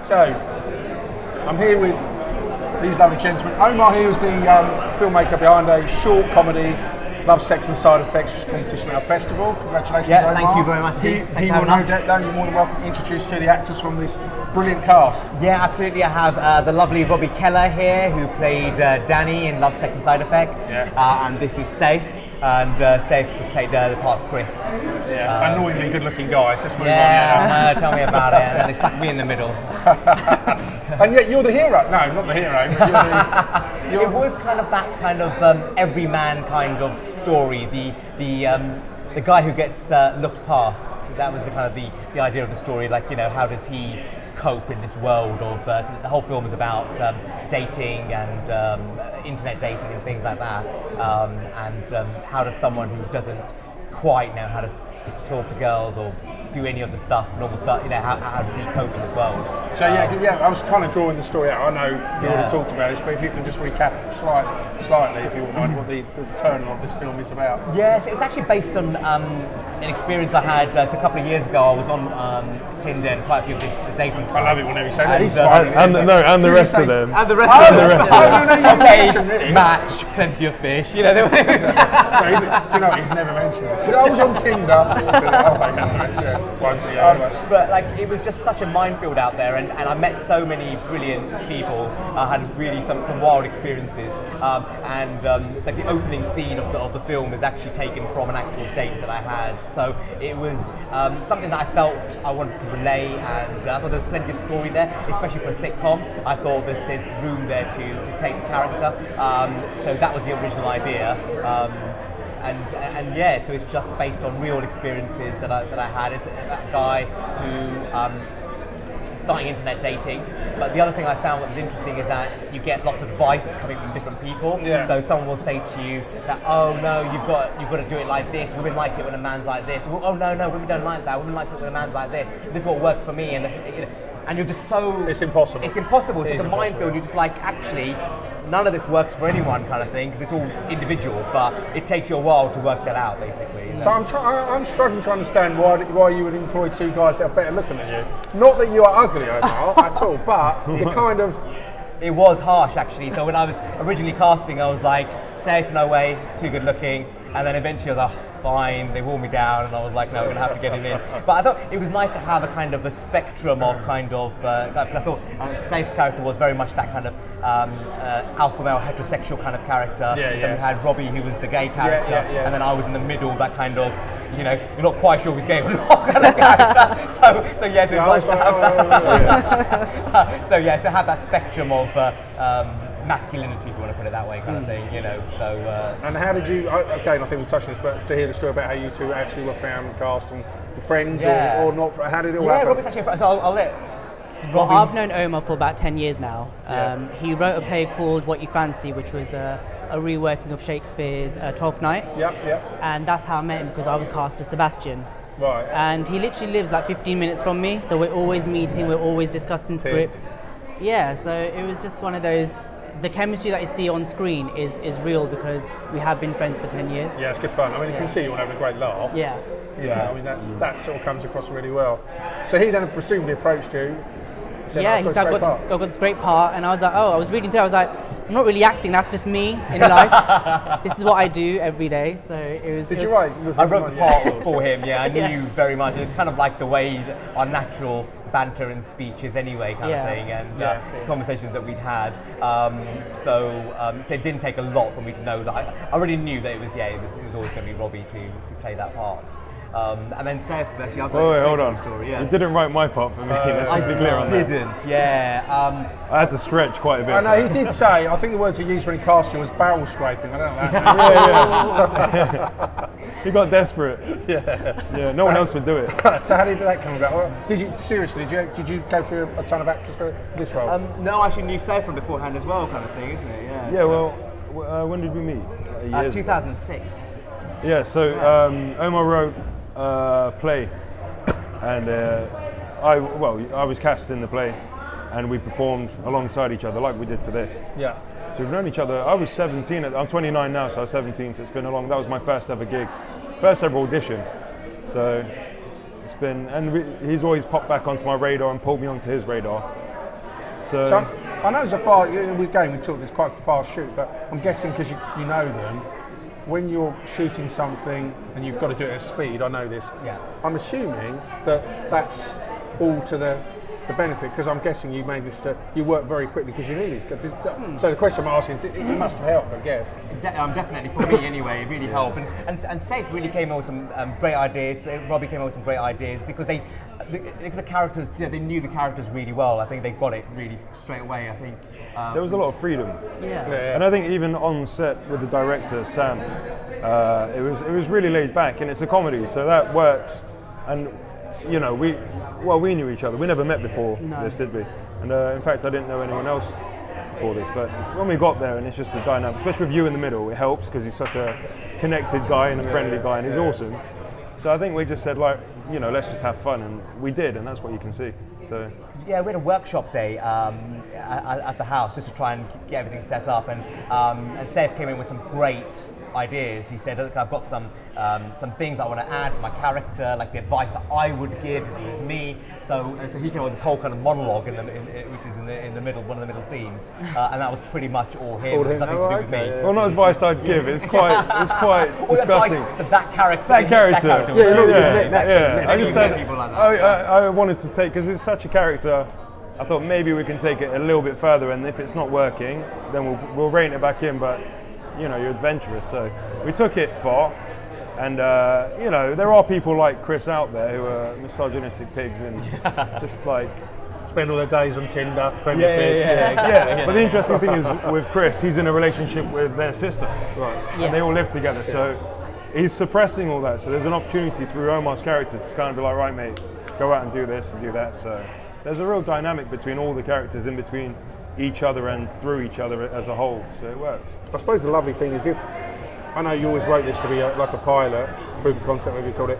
So, I'm here with these lovely gentlemen. Omar here is the filmmaker behind a short comedy, Love, Sex and Side Effects, which is a competition at our festival. Congratulations, Omar. Thank you very much, Steve. He will no doubt, you're more than welcome to introduce to the actors from this brilliant cast. Yeah, absolutely. I have the lovely Robbie Keller here, who played Danny in Love, Sex and Side Effects. Yeah. And this is Safe. And Safe has played the part of Chris. Yeah, annoyingly good-looking guys. Let's move on. Yeah, tell me about it. And then they stuck me in the middle. And yet you're the hero. No, not the hero. But it was kind of that kind of everyman kind of story. The guy who gets looked past. So that was the kind of the idea of the story. Like, you know, how does he cope in this world of so the whole film is about dating and internet dating and things like that, and how does someone who doesn't quite know how to talk to girls or do any of the normal stuff, you know, how does he cope in this world? So yeah, I was kind of drawing the story out. I know you already talked about this, but if you can just recap slightly, if you wouldn't mind, what the kernel of this film is about. Yes, it was actually based on an experience I had a couple of years ago. I was on Tinder and quite a few of the dating sites. I love it whenever you say that. He's smiling. And the rest of them. And the rest of them. Okay, match, plenty of fish. You know, do you know what? He's never mentioned it. I was on Tinder. But like, it was just such a minefield out there, and I met so many brilliant people. I had really some wild experiences, and like the opening scene of the film is actually taken from an actual date that I had. So it was something that I felt I wanted to relay, and I thought there was plenty of story there, especially for a sitcom. I thought there's room there to take the character. So that was the original idea. And yeah, so it's just based on real experiences that I had. It's about a guy who starting internet dating, but the other thing I found that was interesting is that you get lots of advice coming from different people. Yeah. So someone will say to you that, oh no, you've got to do it like this. Women like it when a man's like this. Oh no, women don't like that. Women like it when a man's like this. This will work for me, and this, you know, and you're just so. It's impossible. It's impossible. It's just a minefield. You're just like, actually, none of this works for anyone, kind of thing, because it's all individual. But it takes you a while to work that out, basically. So I'm struggling to understand why you would employ two guys that are better looking than you. Not that you are ugly, Omar, at all, but it's kind of. It was harsh, actually. So when I was originally casting, I was like, Safe, no way, too good looking. And then eventually I was like, fine, they wore me down, and I was like, no, we're going to have to get him in. But I thought it was nice to have a kind of a spectrum of kind of, I thought Safe's character was very much that kind of alpha male, heterosexual kind of character. Yeah. Then we had Robbie, who was the gay character, Yeah. and then I was in the middle, that kind of, you know, you're not quite sure if he's gay or not kind of character. So yes, it was nice to have that. So yeah, so have that spectrum of masculinity, if you want to put it that way, kind of thing, you know. So. And how did you? Again, I think we'll touch on this, but to hear the story about how you two actually were found and cast and friends or not, how did it all happen? Yeah, Robbie's actually. So I'll let. Well, I've known Omar for about 10 years now. He wrote a play called What You Fancy, which was a reworking of Shakespeare's Twelfth Night. Yep. And that's how I met him, because I was cast as Sebastian. Right. And he literally lives like 15 minutes from me, so we're always meeting, we're always discussing scripts. Yeah, so it was just one of those. The chemistry that you see on screen is real, because we have been friends for 10 years. Yeah, it's good fun. I mean, you can see you all having a great laugh. Yeah. I mean, that sort of comes across really well. So he then presumably approached you. Yeah, he said, I've got this great part, and I was like, I was reading through, I was like, I'm not really acting, that's just me in life. This is what I do every day, so it was... Did you write? I wrote the part for him, I knew very much. It's kind of like the way our natural banter and speech is anyway, kind of thing, and it's conversations that we'd had. So it didn't take a lot for me to know that. I already knew that it was always going to be Robbie to play that part. And then Seth, actually, I've got hold on. Story, You didn't write my part for me. Let's just be clear on that. I didn't. Yeah. I had to stretch quite a bit. I know he did say. I think the words he used when he cast you was barrel scraping. I don't know. Yeah. He got desperate. Yeah. No one else would do it. So how did that come about? Did you go through a ton of actors for this role? No, I actually knew Seth from beforehand as well, kind of thing, isn't it? Yeah. Yeah. Well, when did we meet? 2006. Yeah. So Omar wrote a play, and I was cast in the play, and we performed alongside each other like we did for this. Yeah. So we've known each other. I was 17. I'm 29 now, so I was 17. So it's been that was my first ever gig, first ever audition. So it's been, and he's always popped back onto my radar and pulled me onto his radar. So I know it's we talked, it's quite a fast shoot, but I'm guessing because you know them, when you're shooting something and you've got to do it at speed, I know this. Yeah. I'm assuming that that's all to the benefit, because I'm guessing you work very quickly because you need it. So the question I'm asking, it must have helped, I guess. Definitely, for me anyway, it really helped. And Safe really came up with some great ideas. Robbie came up with some great ideas because the characters, they knew the characters really well. I think they got it really straight away. I think there was a lot of freedom. Yeah. And I think even on set with the director Sam, it was really laid back, and it's a comedy, so that works. And you know, we knew each other. We never met before this, did we? And in fact, I didn't know anyone else before this. But when we got there, and it's just a dynamic, especially with you in the middle, it helps because he's such a connected guy and a friendly guy, and he's awesome. So I think we just said, like, you know, let's just have fun, and we did, and that's what you can see. So yeah, we had a workshop day at the house just to try and get everything set up, and Saif came in with some great ideas. He said, look, I've got some things I want to add for my character, like the advice that I would give if it was me. So he came up with this whole kind of monologue, which is in the middle, one of the middle scenes, and that was pretty much all him. It has nothing to do with me. Well, not advice I'd give. It's quite disgusting. For that character. That character. Yeah. I just said people like that. I wanted to take, because it's such a character. I thought maybe we can take it a little bit further, and if it's not working, then we'll rein it back in. But you know, you're adventurous, so we took it far. And you know, there are people like Chris out there who are misogynistic pigs and just like spend all their days on Tinder. Yeah. But the interesting thing is with Chris, he's in a relationship with their sister, Right. Yeah. and they all live together. So he's suppressing all that. So there's an opportunity through Omar's character to kind of be like, right, mate, go out and do this and do that. So there's a real dynamic between all the characters, in between each other and through each other as a whole. So it works. I suppose the lovely thing is, I know you always wrote this to be like a pilot, proof of concept, whatever you called it.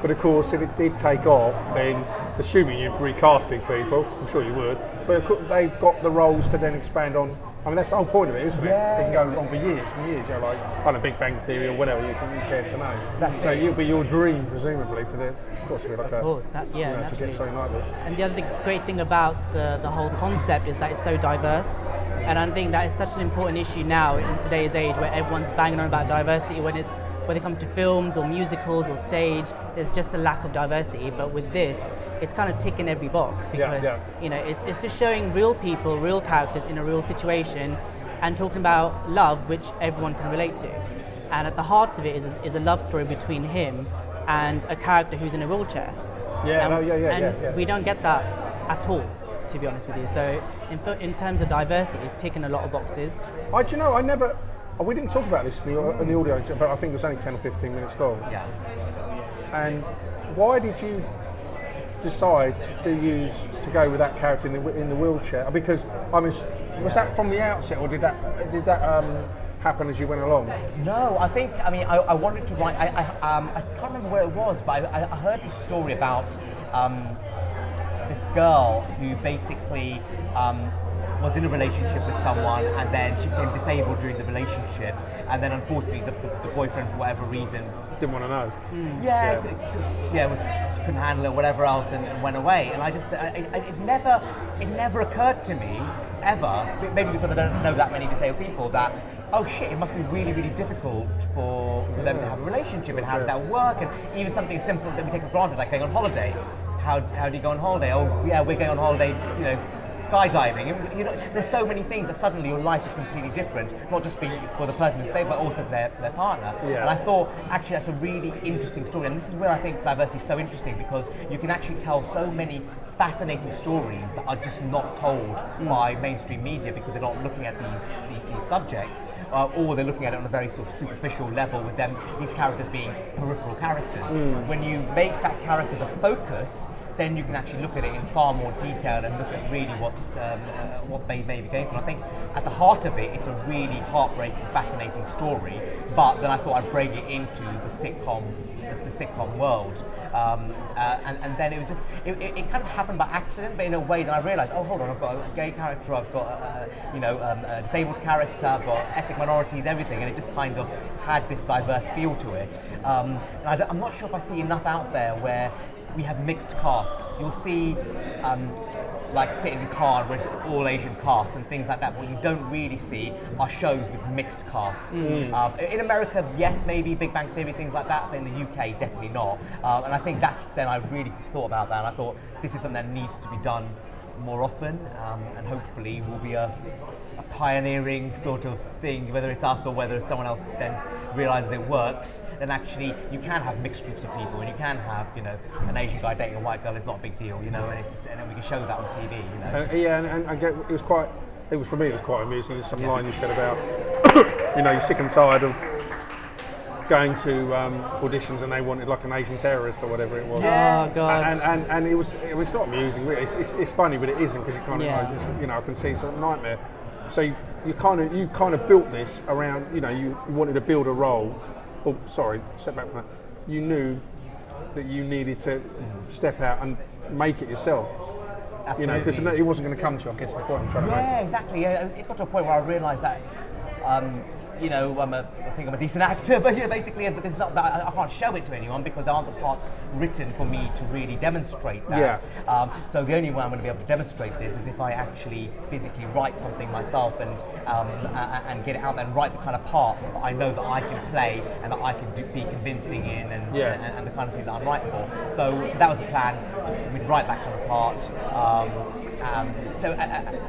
But of course, if it did take off, then assuming you're recasting people, I'm sure you would, but they've got the roles to then expand on. I mean, that's the whole point of it, isn't it? It can go on for years and years. You know, like on a Big Bang Theory or whatever you care to know. So it'll be your dream, presumably, for the. Of course, you're like that, yeah, to get something like this. And the other great thing about the whole concept is that it's so diverse, and I think that is such an important issue now in today's age, where everyone's banging on about diversity whether it comes to films or musicals or stage. There's just a lack of diversity, but with this, it's kind of ticking every box because you know, it's just showing real people, real characters in a real situation, and talking about love, which everyone can relate to. And at the heart of it is a love story between him and a character who's in a wheelchair. And we don't get that at all, to be honest with you. So in terms of diversity, it's ticking a lot of boxes. Do you know, we didn't talk about this in the audio, but I think it was only 10 or 15 minutes long. Yeah. And why did you decide to go with that character in the wheelchair? Because was that from the outset, or did that happen as you went along? No, I wanted to write. I can't remember where it was, but I heard the story about this girl who basically was in a relationship with someone, and then she became disabled during the relationship, and then unfortunately the boyfriend, for whatever reason, didn't want to know. Couldn't handle it, or whatever else, and went away. And I just, it never occurred to me ever, maybe because I don't know that many disabled people, that oh shit, it must be really, really difficult for them to have a relationship, and how does that work? And even something simple that we take for granted, like going on holiday. How do you go on holiday? Oh yeah, we're going on holiday, skydiving. You know, there's so many things that suddenly your life is completely different, not just for the person who stayed, but also for their partner. Yeah. And I thought, actually, that's a really interesting story. And this is where I think diversity is so interesting, because you can actually tell so many fascinating stories that are just not told by mainstream media, because they're not looking at these subjects, or they're looking at it on a very sort of superficial level, with these characters being peripheral characters. When you make that character the focus, then you can actually look at it in far more detail and look at really what they may be going through. And I think at the heart of it, it's a really heartbreaking, fascinating story. But then I thought I'd bring it into the sitcom world, and then it was just it kind of happened by accident, but in a way that I realised, oh hold on, I've got a gay character, I've got a disabled character, I've got ethnic minorities, everything, and it just kind of had this diverse feel to it. And I'm not sure if I see enough out there where we have mixed casts. You'll see like Sit in the Car where it's all Asian cast and things like that. What you don't really see are shows with mixed casts. In America, yes, maybe Big Bang Theory, things like that, but in the UK, definitely not. And I think then I really thought about that, and I thought this is something that needs to be done more often, and hopefully will be a pioneering sort of thing, whether it's us or whether it's someone else then realizes it works. Then actually you can have mixed groups of people, and you can have, you know, an Asian guy dating a white girl is not a big deal, you know, and then we can show that on TV, you know. And I get it was for me, it was quite amusing. There's some line you said about you know, you're sick and tired of going to auditions and they wanted like an Asian terrorist or whatever it was. Oh God. And it was not amusing really. It's funny, but it isn't, because you kind of you know, I can see it's a nightmare. So you kind of built this around, you know, you wanted to build a role. Oh, sorry, step back from that. You knew that you needed to step out and make it yourself. Absolutely. You know, because it wasn't going to come to you. I guess that's the point I'm trying to make. Yeah, exactly. It got to a point where I realised that. You know, I think I'm a decent actor, but yeah, basically, but there's not. I can't show it to anyone because there aren't the parts written for me to really demonstrate that. Yeah. So the only way I'm going to be able to demonstrate this is if I actually physically write something myself and get it out there and write the kind of part that I know that I can play and that I can be convincing in, and the kind of things that I'm writing for. So that was the plan. We'd write that kind of part.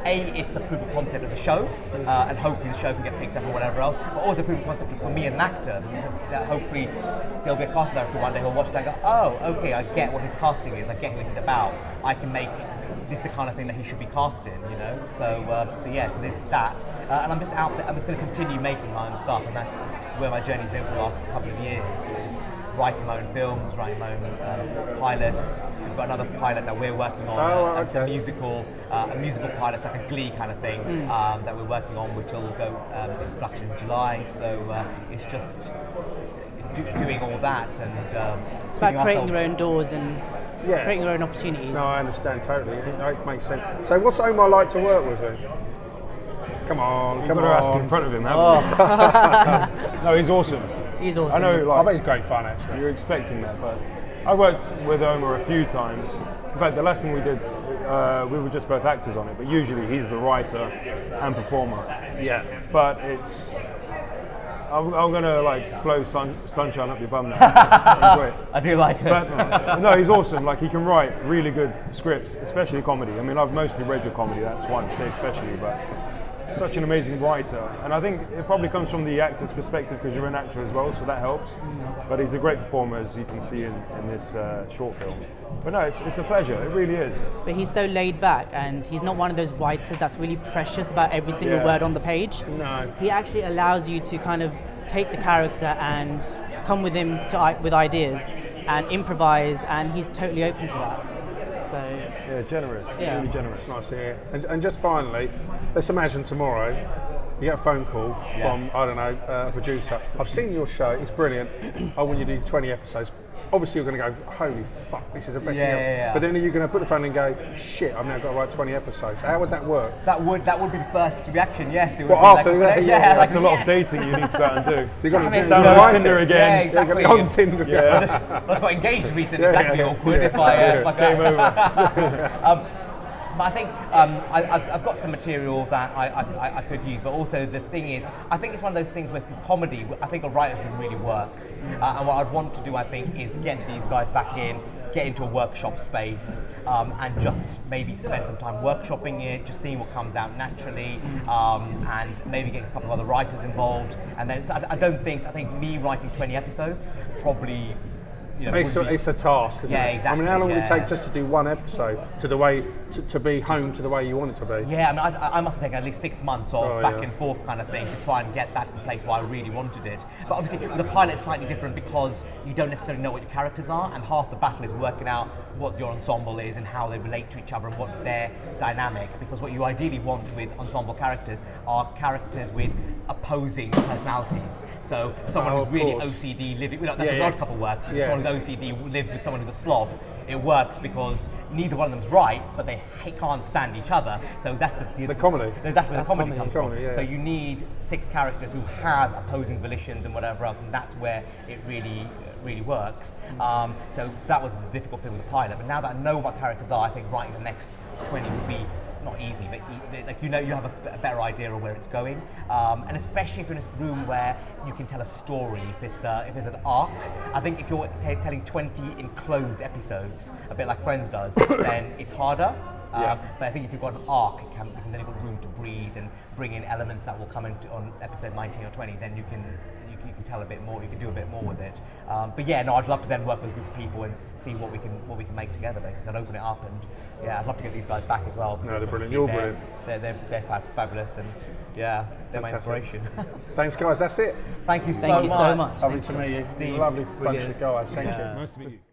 It's a proof of concept as a show, and hopefully the show can get picked up or whatever else, but also a proof of concept for me as an actor, that hopefully there'll be a casting director one day who'll watch that and go, oh, okay, I get what his casting is, I get what he's about, I can make this the kind of thing that he should be cast in, you know? So there's that. And I'm just out there, I'm just going to continue making my own stuff, and that's where my journey's been for the last couple of years. It's just writing my own films, writing my own pilots. We've got another pilot that we're working on, a musical pilot, like a Glee kind of thing, that we're working on, which will go in production in July. So it's just doing all that, and it's about creating your own doors and creating your own opportunities. No, I understand totally. It makes sense. So what's Omar like to work with then? Come on. You've got to ask in front of him, haven't you? No, he's awesome. He's awesome. I know, I bet he's great fun actually. You're expecting that, but I worked with Omar a few times. In fact, the last thing we did, we were just both actors on it, but usually he's the writer and performer. Yeah. But it's, I'm gonna like blow sunshine up your bum now. Enjoy it. I do like it. But no, he's awesome. Like, he can write really good scripts, especially comedy. I mean, I've mostly read your comedy, that's why I say especially, but such an amazing writer, and I think it probably comes from the actor's perspective because you're an actor as well, so that helps. But he's a great performer, as you can see in this short film. But no, it's a pleasure, it really is. But he's so laid back, and he's not one of those writers that's really precious about every single word on the page. No. He actually allows you to kind of take the character and come with him with ideas and improvise, and he's totally open to that. So yeah, generous, really generous. It's nice to hear. And just finally, let's imagine tomorrow you get a phone call from, I don't know, a producer. I've seen your show, it's brilliant. I want you to do 20 episodes. Obviously you're going to go, holy fuck, this is the best thing ever. But then are you going to put the phone and go, shit, I've now got to write 20 episodes. How would that work? That would be the first reaction, yes. It would Well, be after like, that, That's a lot of dating you need to go out and do. You've got to Download Tinder again. Yeah, exactly. On Tinder. I just got engaged recently, so that'd be awkward if I Game over. But I think I've got some material that I could use, but also the thing is, I think it's one of those things with comedy, I think a writer's room really works. And what I'd want to do, I think, is get these guys back in, get into a workshop space, and just maybe spend some time workshopping it, just seeing what comes out naturally, and maybe get a couple of other writers involved. And then I think me writing 20 episodes probably, you know, it's a task, isn't it? Exactly. I mean, how long would it take just to do one episode to be home to the way you want it to be? Yeah, I mean, I must have taken at least 6 months of back and forth kind of thing to try and get that to the place where I really wanted it. But obviously, the pilot's slightly different because you don't necessarily know what your characters are, and half the battle is working out what your ensemble is and how they relate to each other and what's their dynamic. Because what you ideally want with ensemble characters are characters with opposing personalities. So someone who's of really course. OCD living, that's Yeah, a yeah. odd couple works. Yeah. Someone who's OCD lives with someone who's a slob. It works because neither one of them's right, but they can't stand each other. So that's The comedy. That's where the comedy comedy. comes Comedy, from. yeah. So you need 6 characters who have opposing volitions and whatever else, and that's where it really works. So that was the difficult thing with the pilot. But now that I know what characters are, I think writing the next 20 would be not easy, but like you have a better idea of where it's going, and especially if you're in a room where you can tell a story. If it's an arc, I think if you're telling 20 enclosed episodes, a bit like Friends does, then it's harder. But I think if you've got an arc, then you've got room to breathe and bring in elements that will come into on episode 19 or 20. Then you can tell a bit more. You can do a bit more with it. But yeah, no, I'd love to then work with a group of people and see what we can make together, basically, and open it up. And yeah, I'd love to get these guys back as well. No, they're brilliant. obviously You're brilliant. They're fabulous, and yeah, they're my Fantastic. inspiration. Thanks, guys. That's it. Thank you Thank you so much. Lovely to meet you. Steve, Lovely bunch brilliant. of guys. Thank you. Nice to meet you.